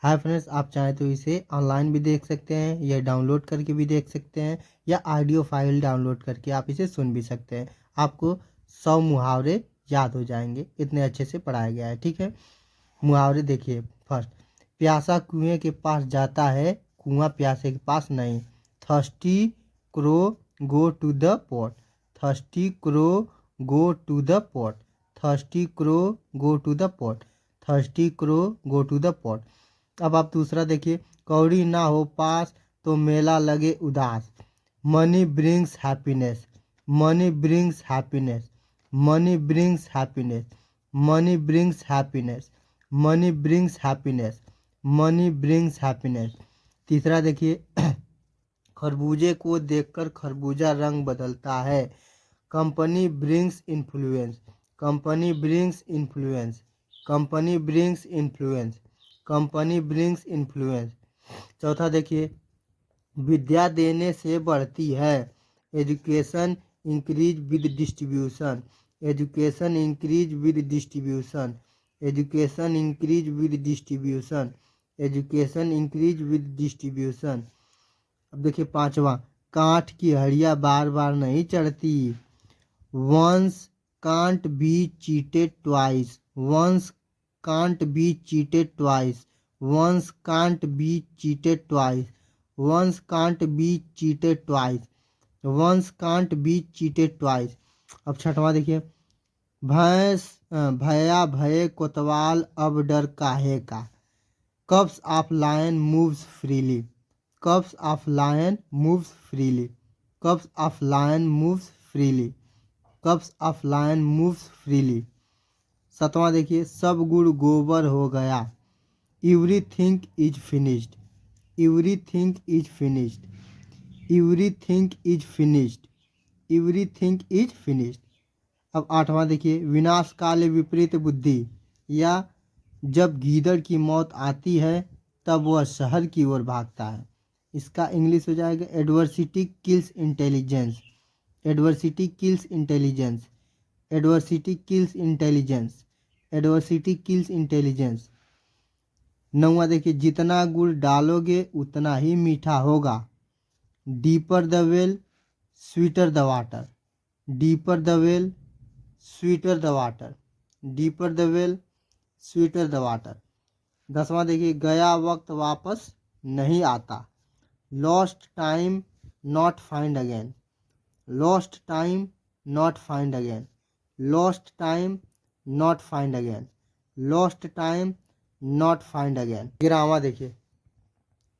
Hi friends, आप चाहें तो इसे ऑनलाइन भी देख सकते हैं या डाउनलोड करके भी देख सकते हैं या ऑडियो फाइल डाउनलोड करके आप इसे सुन भी सकते हैं। आपको 100 मुहावरे याद हो जाएंगे, इतने अच्छे से पढ़ाया गया है। ठीक है, मुहावरे देखिए। फर्स्ट, प्यासा कुएं के पास जाता है, कुआं प्यासे के पास नहीं। Thirsty crow go to the pot. Thirsty crow go to the pot. Thirsty crow go to the pot. Thirsty crow go to the pot. अब आप दूसरा देखिए। कौड़ी ना हो पास तो मेला लगे उदास। Money brings happiness. Money brings happiness. Money brings happiness. Money brings happiness. Money brings happiness. Money brings happiness. तीसरा देखिए। खरबूजे को देखकर खरबूजा रंग बदलता है। Company brings influence. Company brings influence. Company brings influence. Company brings influence. चौथा देखिए। विद्या देने से बढ़ती है। Education increase with distribution. Education increase with distribution. Education increase with distribution. Education increase with distribution. अब देखिए पांचवा। काठ की हड़िया बार बार नहीं चढ़ती। Once can't be cheated twice. Once can't be cheated twice. Once can't be cheated twice. Once can't be cheated twice. Once can't be cheated twice. अब छठवां देखिए। भैंस भया भये कोतवाल अब डर काहे का। Cubs of lion moves freely. Cubs of lion moves freely. Cubs of lion moves freely. Cubs of lion moves freely. सातवां देखिए। सब गुड़ गोबर हो गया। Everything is finished. Everything is finished. Everything is finished. Everything is finished. अब आठवां देखिए। विनाश काले विपरीत बुद्धि, या जब गीदड़ की मौत आती है तब वह शहर की ओर भागता है। इसका इंग्लिश हो जाएगा adversity kills intelligence. Adversity kills intelligence. Adversity kills intelligence. Adversity kills intelligence. नौवां देखिए। जितना गुड़ डालोगे उतना ही मीठा होगा। Deeper the well sweeter the water. Deeper the well sweeter the water. Deeper the well sweeter the water. दसवां देखिए। गया वक्त वापस नहीं आता। Lost time not find again. Lost time not find again. Lost time not find again. Lost time not find again. 11वां देखिए।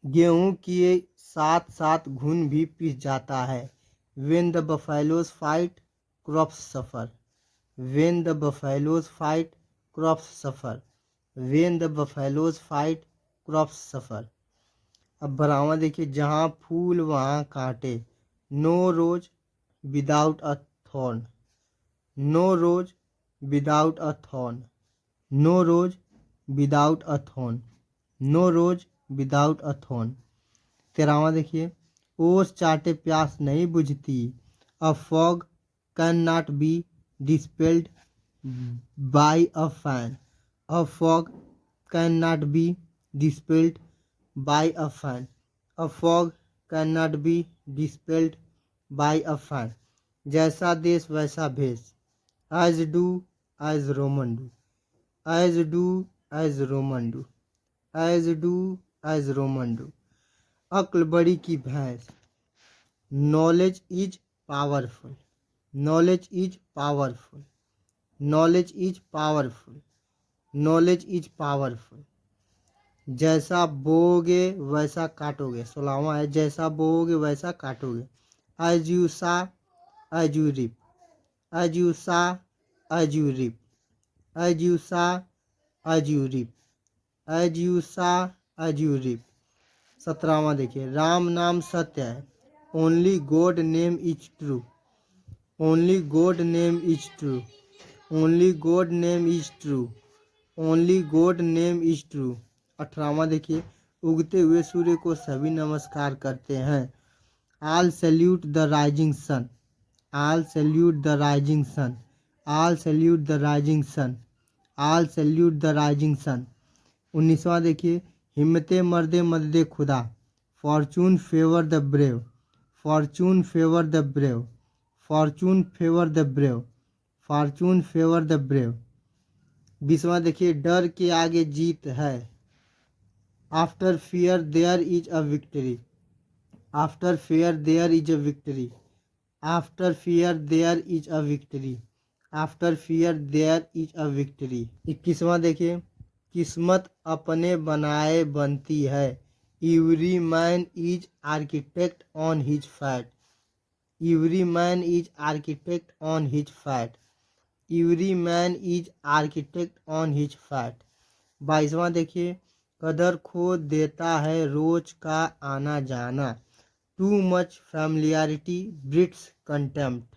गेहूं के साथ साथ घुन भी पिस जाता है। When the buffaloes fight crops suffer. When the buffaloes fight crops suffer. When the buffaloes fight crops suffer. अब 12वां देखिए। जहाँ फूल वहाँ कांटे। No rose without a thorn. No rose without a thorn. No rose without a thorn. No rose without a thorn. 13वां देखिए। ओस चाटे प्यास नहीं बुझती। A fog can not be dispelled by a fan. A fog can not be dispelled by a fan. A fog can not be dispelled by a fan. जैसा देश वैसा भेष। As do as Roman do. As do as Roman do. As do as Roman do. अक्ल बड़ी की भैंस। Knowledge is powerful. Knowledge is powerful. Knowledge is powerful. Knowledge is powerful. जैसा बोओगे वैसा काटोगे। 16वां है। जैसा बोओगे वैसा काटोगे। As you sow as you reap. As you sow as you reap. As you sow as you reap. As you sow as you reap. 17वां देखिए। राम नाम सत्य है। Only God name is true. Only God name is true. Only God name is true. Only God name is true. 18वां देखिए। उगते हुए सूर्य को सभी नमस्कार करते हैं। All salute the rising sun. All salute the rising sun. All salute the rising sun. All salute the rising sun. 19वां देखिए। हिम्मते मर्दे मददे खुदा, fortune favour the brave, fortune favour the brave, fortune favour the brave, fortune favour the brave. 20वां देखिए, डर के आगे जीत है, after fear there is a victory, after fear there is a victory, after fear there is a victory, after fear there is a victory. 21वां देखिए, किस्मत अपने बनाए बनती है, every man is architect on his fate, every man is architect on his fate, every man is architect on his fate. 22वां देखिए, कदर खो देता है रोज का आना जाना, too much familiarity breeds contempt,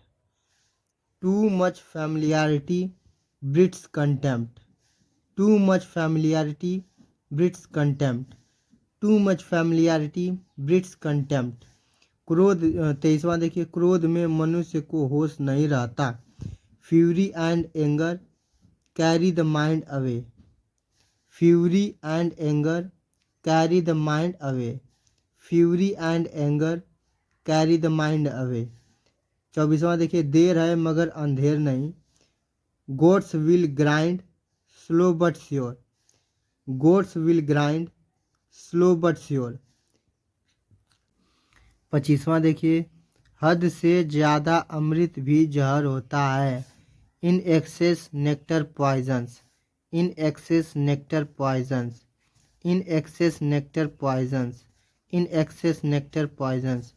too much familiarity breeds contempt, too much familiarity breeds contempt, too much familiarity breeds contempt. क्रोध 23वां देखिए, क्रोध में मनुष्य को होश नहीं रहता, fury and anger carry the mind away, fury and anger carry the mind away, fury and anger carry the mind away. 24वां देखिए, देर है मगर अंधेर नहीं, gods will grind slow but sure, gods will grind slow but sure. 25वां देखिए, हद से ज़्यादा अमृत भी जहर होता है, in excess nectar poisons, in excess nectar poisons, in excess nectar poisons, in excess nectar poisons.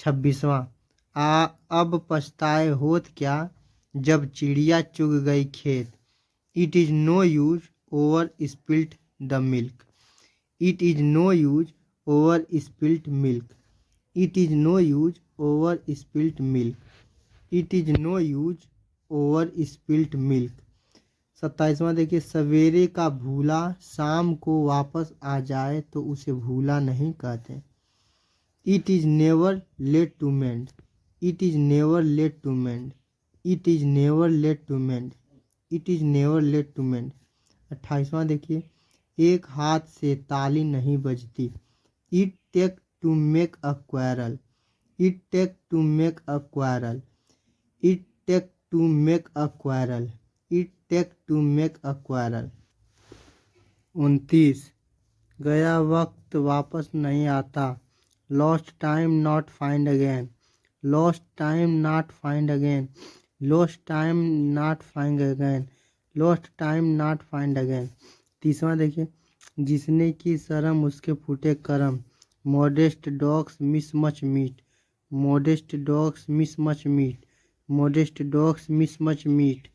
26वां, अब पछताए होत क्या जब चिड़िया चुग गई खेत, it is no use over spilt the milk, it is no use over spilt milk, it is no use over spilt milk, it is no use over spilt milk. 27वां देखिए, सवेरे का भूला शाम को वापस आ जाए तो उसे भूला नहीं कहते, it is never late to mend, it is never late to mend, it is never late to mend, it is never late to mend. 28वां देखिए, एक हाथ से ताली नहीं बजती, it take two make a quarrel, it take two make a quarrel, it take two make a quarrel, it take two make a quarrel. 29, गया वक्त वापस नहीं आता, lost time not find again, lost time not find again, lost time not find again, lost time not find again. 30वां देखिए, जिसने की शर्म उसके फूटे करम, modest dogs miss much meat, modest dogs miss much meat, modest dogs miss much meat,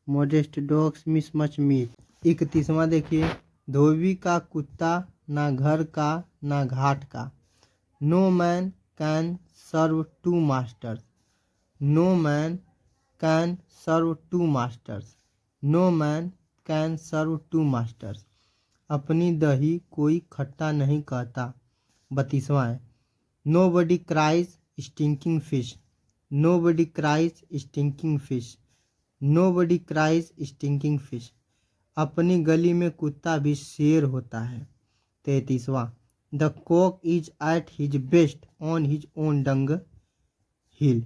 modest dogs miss much meat. 31वां देखिए, धोबी का कुत्ता ना घर का ना घाट का, no man can serve two masters, no man can serve two masters, no man can serve two masters. अपनी दही कोई खट्टा नहीं कहता। 32वां है, nobody cries stinking fish, nobody cries stinking fish, nobody cries stinking fish. अपनी गली में कुत्ता भी शेर होता है। 33वां, the cock is at his best on his own dunghill,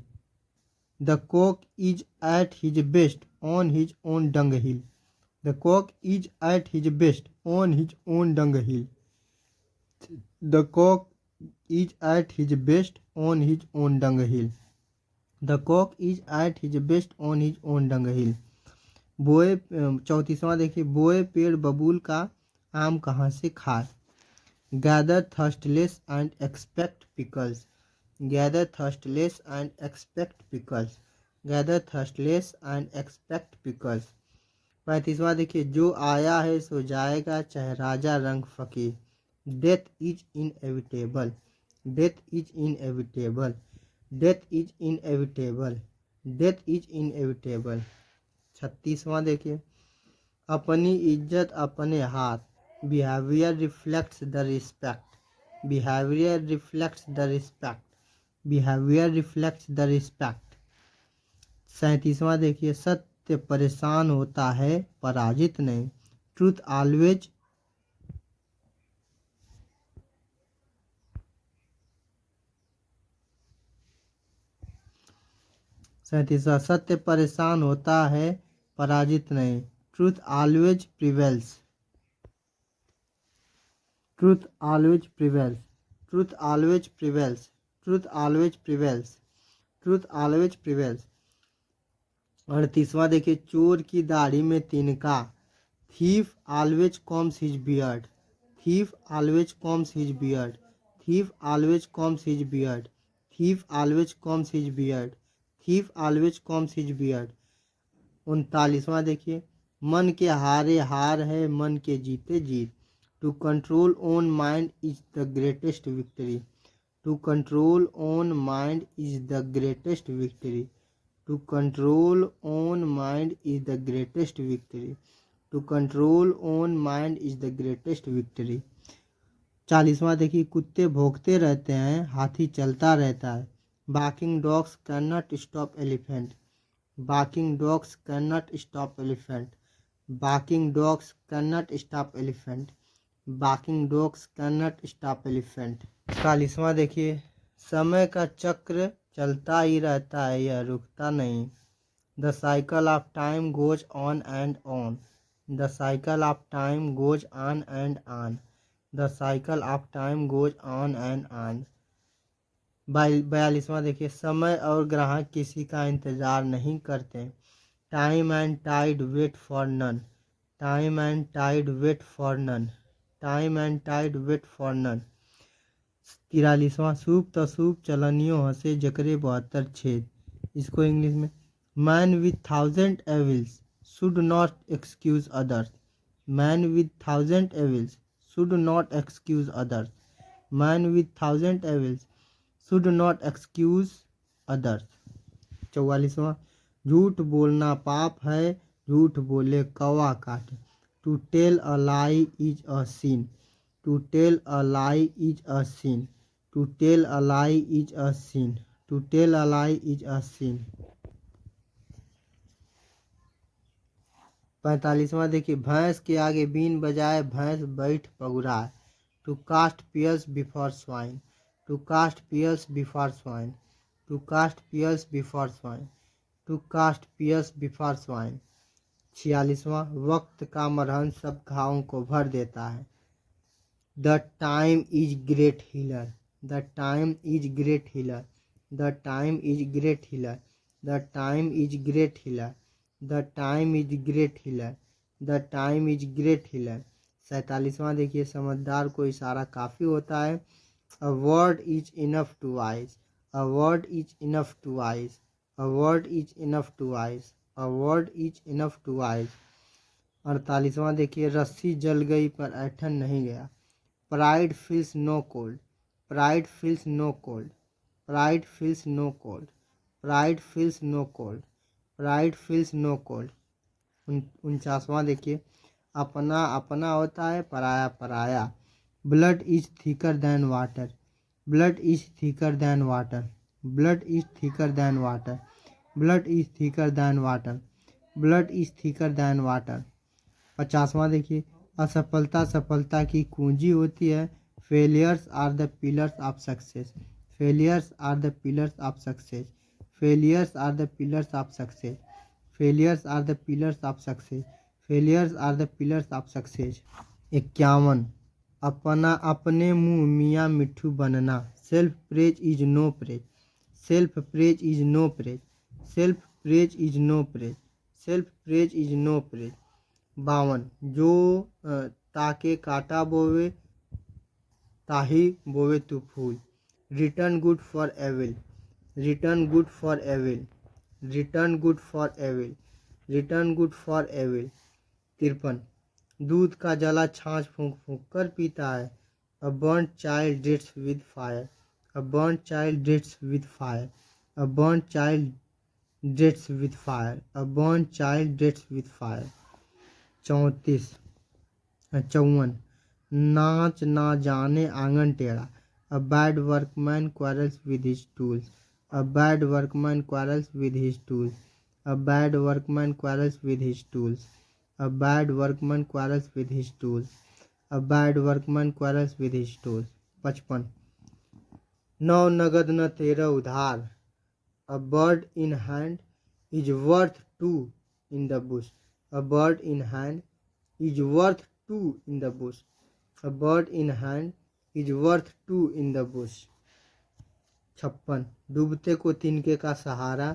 the cock is at his best on his own dunghill, the cock is at his best on his own dunghill, the cock is at his best on his own dunghill, the cock is at his best on his own dunghill. बोए 34वां देखिए, बोए पेड़ बबूल का आम कहाँ से खाए, gather thistles and expect pickles, gather thistles and expect pickles, gather thistles and expect pickles. 35वां देखिए, जो आया है सो जाएगा चाहे राजा रंग फकीर, death is inevitable, death is inevitable, death is inevitable, death is inevitable. 36वां देखिए, अपनी इज्जत अपने हाथ, behaviour reflects the respect, behaviour reflects the respect, behaviour reflects the respect. 37वां देखिए, सत्य परेशान होता है पराजित नहीं, ट्रूथ ऑलवेज 37वां सत्य परेशान होता है पराजित नहीं। Truth always prevails. Truth always prevails. Truth always prevails. Truth always prevails. Truth always prevails. 38वां देखिए, चोर की दाढ़ी में तिनका। Thief always combs his beard. Thief always combs his beard. Thief always combs his beard. Thief always combs his beard. Thief always combs his beard. 39वां देखिए, मन के हारे हार है, मन के जीते जीत। To control own mind is the greatest victory. To control own mind is the greatest victory. To control own mind is the greatest victory. To control own mind is the greatest victory. 40वां देखिए, कुत्ते भौंकते रहते हैं, हाथी चलता रहता है। Barking dogs can not stop elephant. Barking dogs can not stop elephant. Barking dogs can not stop elephant. Barking dogs can not stop elephant. 41वां देखिए, समय का चक्र चलता ही रहता है, यह रुकता नहीं। The cycle of time goes on and on. The cycle of time goes on and on. The cycle of time goes on and on. 42वां देखिए, समय और ग्राहक किसी का इंतजार नहीं करते। Time and tide wait for none. Time and tide wait for none. Time and tide wait for none. 43वां, सूप तसूप चलनियों हंसे जकरे 72 छेद। इसको इंग्लिश में, man with 1000 evils should not excuse others. Man with 1000 evils should not excuse others. Man with 1000 evils should not excuse others. 44वां, झूठ बोलना पाप है, झूठ बोले कौवा काटे। To tell a lie is a sin। To tell a lie is a sin। To tell a lie is a sin। To tell a lie is a sin। 45वां देखिए, भैंस के आगे बीन बजाए, भैंस बैठ पगुराए। To cast pearls before swine. To cast pearls before swine. To cast pearls before swine. To cast pearls before swine. 46वां, वक्त का मरहम सब घावों को भर देता है। The time is great healer. The time is great healer. The time is great healer. The time is great healer. The time is great healer. The time is great healer. 47वां देखिए, समझदार को इशारा काफ़ी होता है। A word is enough to eyes. A word is enough to eyes. A word is enough to eyes. A word is enough to eyes. 48वां देखिए, रस्सी जल गई पर ऐठन नहीं गया। Pride feels no cold. Pride feels no cold. Pride feels no cold. Pride feels no cold. Pride feels no cold. 49वां देखिए, अपना अपना होता है, पराया पराया। Blood is thicker than water. Blood is thicker than water. Blood is thicker than water. Blood is thicker than water. Blood is thicker than water. 50वां देखिए, असफलता सफलता की कुंजी होती है। Failures are the pillars of success. Failures are the pillars of success. Failures are the pillars of success. Failures are the pillars of success. Failures are the pillars of success. 51, अपना अपने मुँह मियाँ मिट्ठू बनना। Self praise is no praise. Self praise is no praise. Self praise is no praise. Self praise is no praise. 52, जो ताके काटा बोवे ताही बोवे तू फूल। Return good for evil. Return good for evil. Return good for evil. Return good for evil. 53, दूध का जला छाछ फूंक फूंक कर पीता है। A burned child dreads with fire. A burned child dreads with fire. A burned child dreads with fire. A burned child dreads with fire. 54, नाच ना जाने आंगन टेढ़ा। A bad workman quarrels with his tools. A bad workman quarrels with his tools. A bad workman quarrels with his tools. A bad workman quarrels with his tools. A bad workman quarrels with his tools. 55, नौ नगद न तेरह उधार। A bird in hand is worth two in the bush. A bird in hand is worth two in the bush. A bird in hand is worth two in the bush. 56 डूबते को तिनके का सहारा.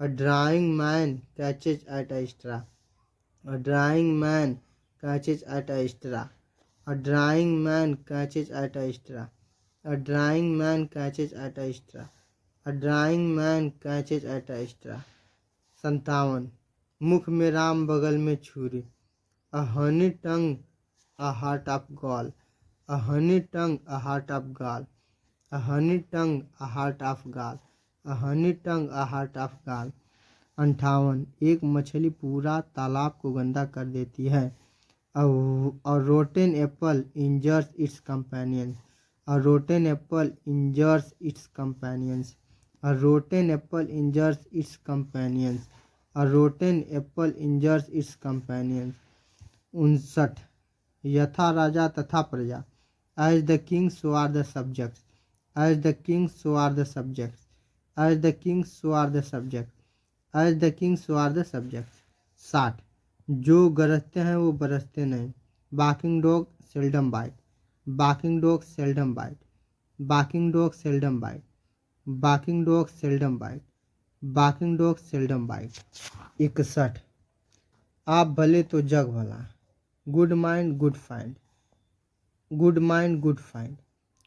A drowning man catches at a straw. A drowning man catches at a straw. A drowning man catches at a straw. A drowning man catches at a straw. A drowning man catches at a straw. 57 मुख में राम बगल में छुरी. A honey tongue a heart of gall. A honey tongue a heart of gall. A honey tongue a heart of gall. A honey tongue a heart of gall. 58 एक मछली पूरा तालाब को गंदा कर देती है. A rotten apple injures its companions. A rotten apple injures its companions. A rotten apple injures its companions. A rotten apple injures its companions. 59 यथा राजा तथा प्रजा. As the king so are the subjects. As the king so are the subjects. As the king so are the subjects. As the king so are the subjects. 60 जो गरजते हैं वो बरसते नहीं. Barking dog seldom bite. Barking dog seldom bite. Barking dog seldom bite. Barking dog seldom bite. Barking dog seldom bite. 61 आप भले तो जग भला. Good mind good find. Good mind good find.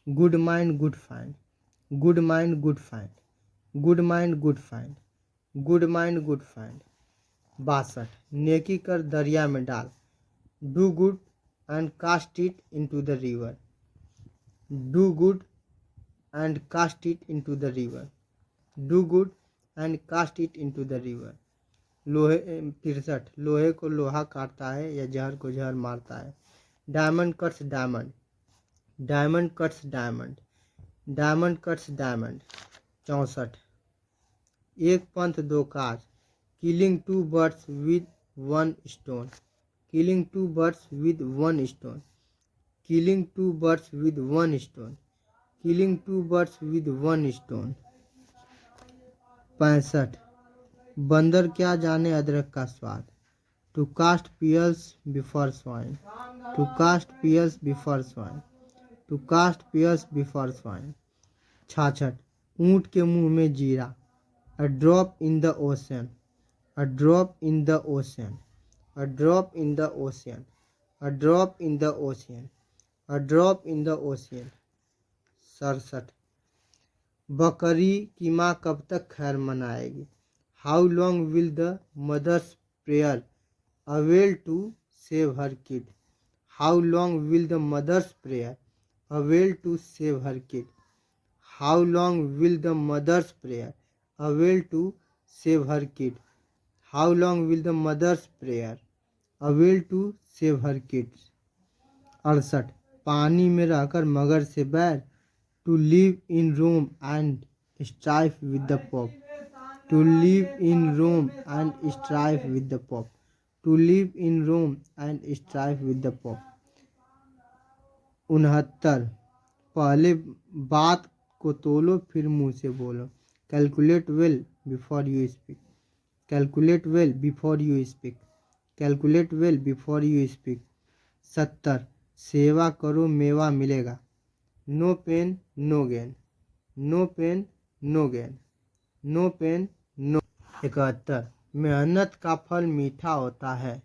Good mind good find. Good mind good find. Good mind good find. Good mind good find. 62 नेकी कर दरिया में डाल. Do good and cast it into the river. Do good and cast it into the river. Do good and cast it into the river. 63 लोहे को लोहा काटता है या जहर को जहर मारता है. Diamond cuts diamond. Diamond cuts diamond. Diamond cuts diamond. 64 एक पंथ दो काज. Killing two birds with one stone. Killing two birds with one stone. Killing two birds with one stone. Killing two birds with one stone. 65 बंदर क्या जाने अदरक का स्वाद. To cast pearls before swine. To cast pearls before swine. To cast pearls before swine. 66 ऊँट के मुंह में जीरा. A drop in the ocean. A drop in the ocean. A drop in the ocean. A drop in the ocean. A drop in the ocean. 67 बकरी की माँ कब तक खैर मनाएगी. How long will the mother's prayer avail to save her kid. How long will the mother's prayer avail to save her kid. How long will the mother's prayer avail to save her kid. How long will the mother's prayer avail to save her kids. 68 पानी में रहकर मगर से बैर. To live in Rome and strive with the Pope. To live in Rome and strive with the Pope. To live in Rome and strive with the Pope. 69 पहले बात को तोलो फिर मुंह से बोलो. Calculate well before you speak. Calculate well before you speak. Calculate well before you speak. 70 सेवा करो मेवा मिलेगा. No pain no gain. No pain no gain. No pain no. 71 मेहनत का फल मीठा होता है.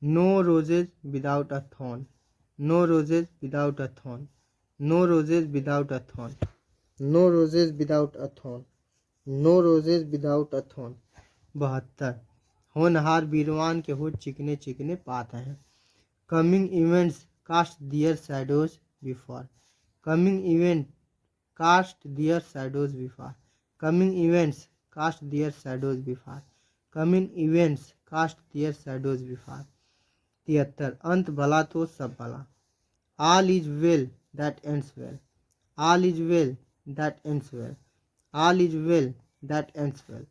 No roses without a thorn. No roses without a thorn. No roses without a thorn. No roses without a thorn. No roses without a thorn. 72 होनहार बीरवान के हो चिकने चिकने पात हैं. Coming events cast their shadows before. Coming event cast their shadows before. Coming events cast their shadows before. Coming events cast their shadows before. 73 अंत भला तो सब भला. All is well that ends well. All is well that ends well. All is well that ends well.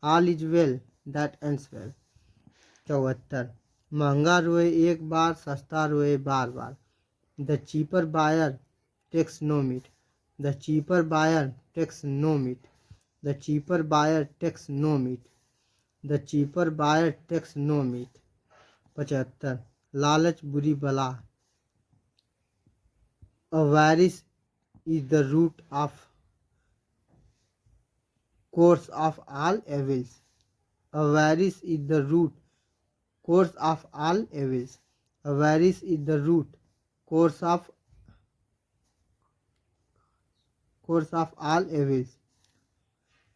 All is well that ends well. 74 महंगा रोए एक बार सस्ता रोए बार बार. The cheaper buyer takes no meat. The cheaper buyer takes no meat. The cheaper buyer takes no meat. The cheaper buyer takes no meat. 75 लालच बुरी बला। Avarice is the root of course of all evils. Avarice is the root cause of all evils. Avarice is the root cause of all evils.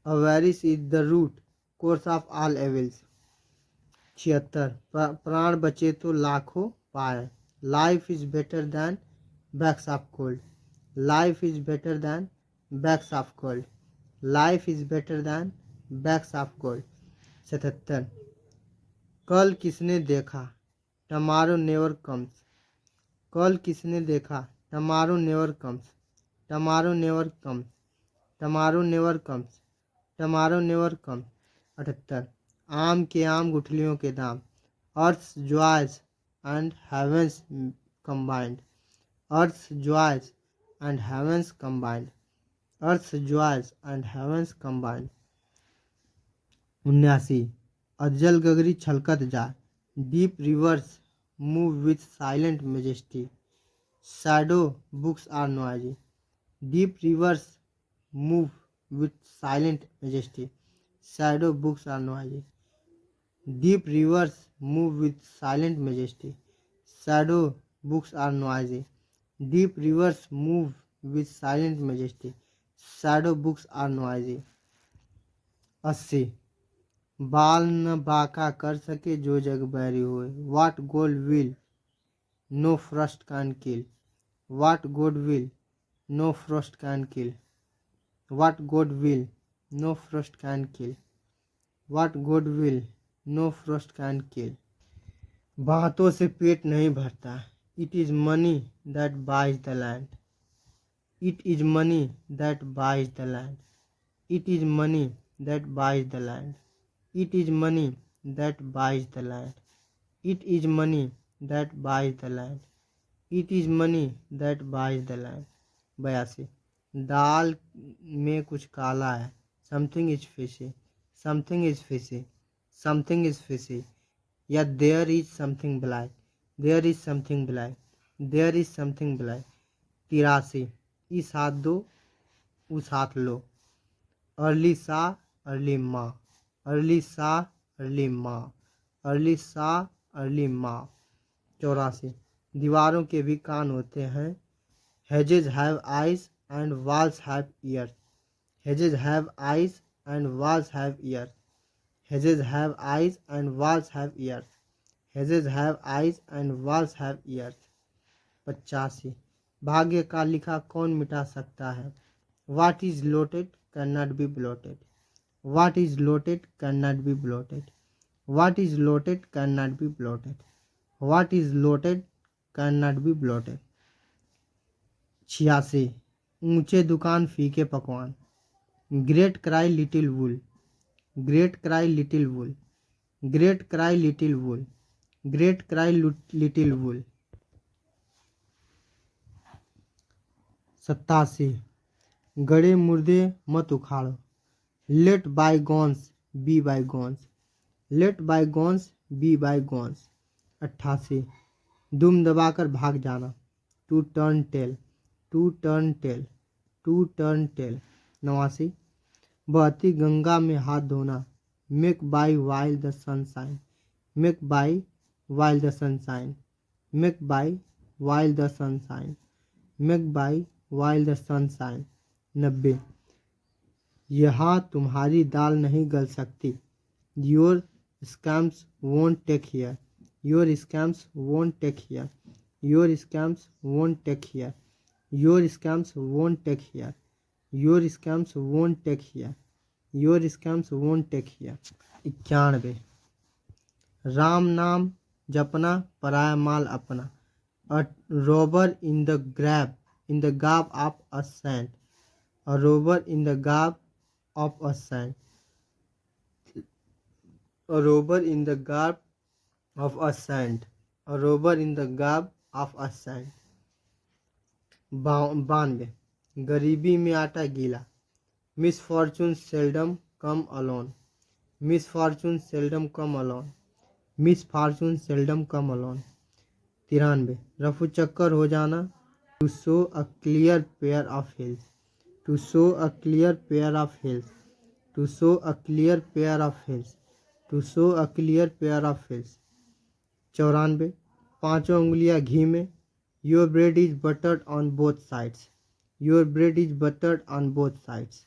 Avarice is the root cause of all evils. 76 प्राण बचे तो लाखों पाए। Life is better than bags of gold. Life is better than bags of gold. Life is better than bags of gold. 77 कल किसने देखा tomorrow never comes. कल किसने देखा tomorrow never comes. Tomorrow never comes. Tomorrow never comes. Tomorrow never comes. 78 आम के आम गुठलियों के दाम। Earth joys and heavens combined. Earth joys and heavens combined. Earth joys and heavens combined. 79 अज्जल गगरी छलकत जाए। Deep rivers move with silent majesty. Shadow books are noisy. Deep rivers move with silent majesty. Shadow books are noisy. Deep rivers move with silent majesty. Shadow books are noisy. Deep rivers move with silent majesty. Shadow books are noisy. 80 बाल न बाका कर सके जो जग बैरी हुए। What gold will no frost can kill. What gold will no frost can kill. What gold will no frost can kill. What gold will no frost can kill. बातों से पेट नहीं भरता। It is money that buys the land. It is money that buys the land. It is money that buys the land. It is money that buys the land. It is money that buys the land. It is money that buys the land. 82 दाल में कुछ काला है। Something is fishy. Something is fishy. Something is fishy. या there is something black. There is something black. There is something black. 83 इस हाथ दो उस हाथ लो। Early sow early mow. Early sow early mow. Early sow early mow. 84 दीवारों के भी कान होते हैं। Hedges have eyes and walls have ear. Hedges have eyes and walls have ear. Hedges have eyes and walls have ear. Hedges have eyes and walls have ear. 85 भाग्य का लिखा कौन मिटा सकता है। What is lotted can not be blotted. What is loaded cannot be bloated. What is loaded cannot be bloated. What is loaded cannot be bloated. 86 ऊंचे दुकान फीके पकवान। ग्रेट क्राई लिटिल वुल। ग्रेट क्राई लिटिल वुल। Great cry little वुल। Great cry little वुल। 87 गड़े मुर्दे मत उखाड़ो। Let bygones be bygones. Let bygones be bygones. 88 दुम दबाकर भाग जाना। To turn tail. To turn tail. To turn tail. 89 बहती गंगा में हाथ धोना। Make by while the sunshine. Make by while the sunshine. Make by while the sunshine. Make by while the sunshine. 90 यहाँ तुम्हारी दाल नहीं गल सकती। Your scams won't take here. Your scams won't take here. Your scams won't take here. Your scams won't take here. Your scams won't take here. Your scams won't take here. 91 Ram नाम जपना पराया माल अपना। A robber in the garb of a saint. A robber in the garb of a saint. A robber in the garb of a saint. A robber in the garb of a saint. 92 गरीबी में आटा गीला। Misfortune seldom come alone. Misfortune seldom come alone, misfortune seldom come alone. 93 रफू चक्कर हो जाना, to show a clear pair of heels, to show a clear pair of heels, to show a clear pair of heels, to show a clear pair of heels. 94 पांचों उंगलियां घी में, your bread is buttered on both sides, your bread is buttered on both sides,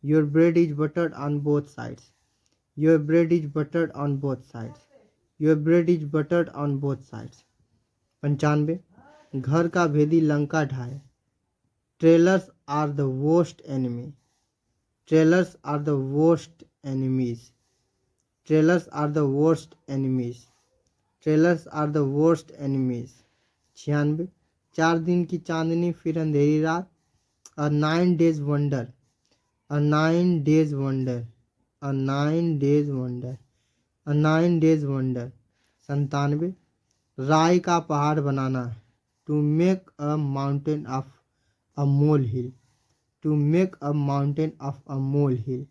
your bread is buttered on both sides, your bread is buttered on both sides, your bread is buttered on both sides. 95 घर का भेदी लंका ढाए, traitors are the worst enemy, traitors are the worst enemies, traitors are the worst enemies, traitors are the worst enemies. 96 4 दिन की चांदनी फिर अंधेरी रात, a 9 days wonder, a 9 days wonder, a 9 days wonder, a 9 days wonder. 97 राई का पहाड़ बनाना, to make a mountain of a molehill, to make a mountain of a molehill,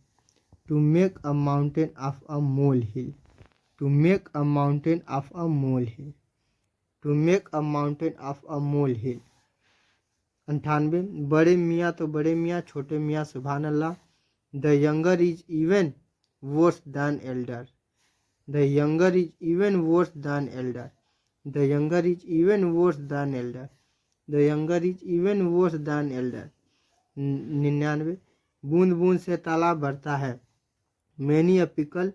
to make a mountain of a molehill, to make a mountain of a molehill, to make a mountain of a molehill. 98 बड़े मियाँ तो बड़े मियाँ, छोटे मियाँ सुभान Allah, the younger is even worse than elder, the younger is even worse than elder, the younger is even worse than elder, the younger is even worse than elder. 99 बूंद बूंद से तालाब भरता है, many a pickle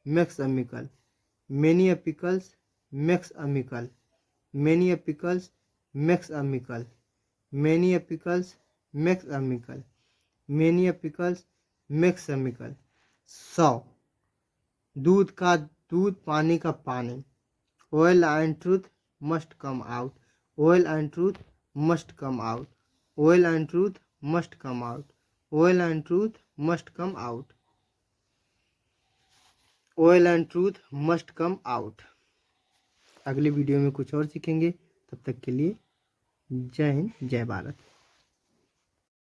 makes a mickle, many a pickles makes a mickle, many a pickles makes a mickle, many a pickles makes a mickle, many a pickles makes a mickle. 100 दूध का दूध, पानी का पानी, oil and truth must come out, oil and truth must come out, oil and truth must come out, oil and truth must come out, oil and truth must come out. अगले video में कुछ और सीखेंगे, तब तक के लिए जय हिंद जय भारत।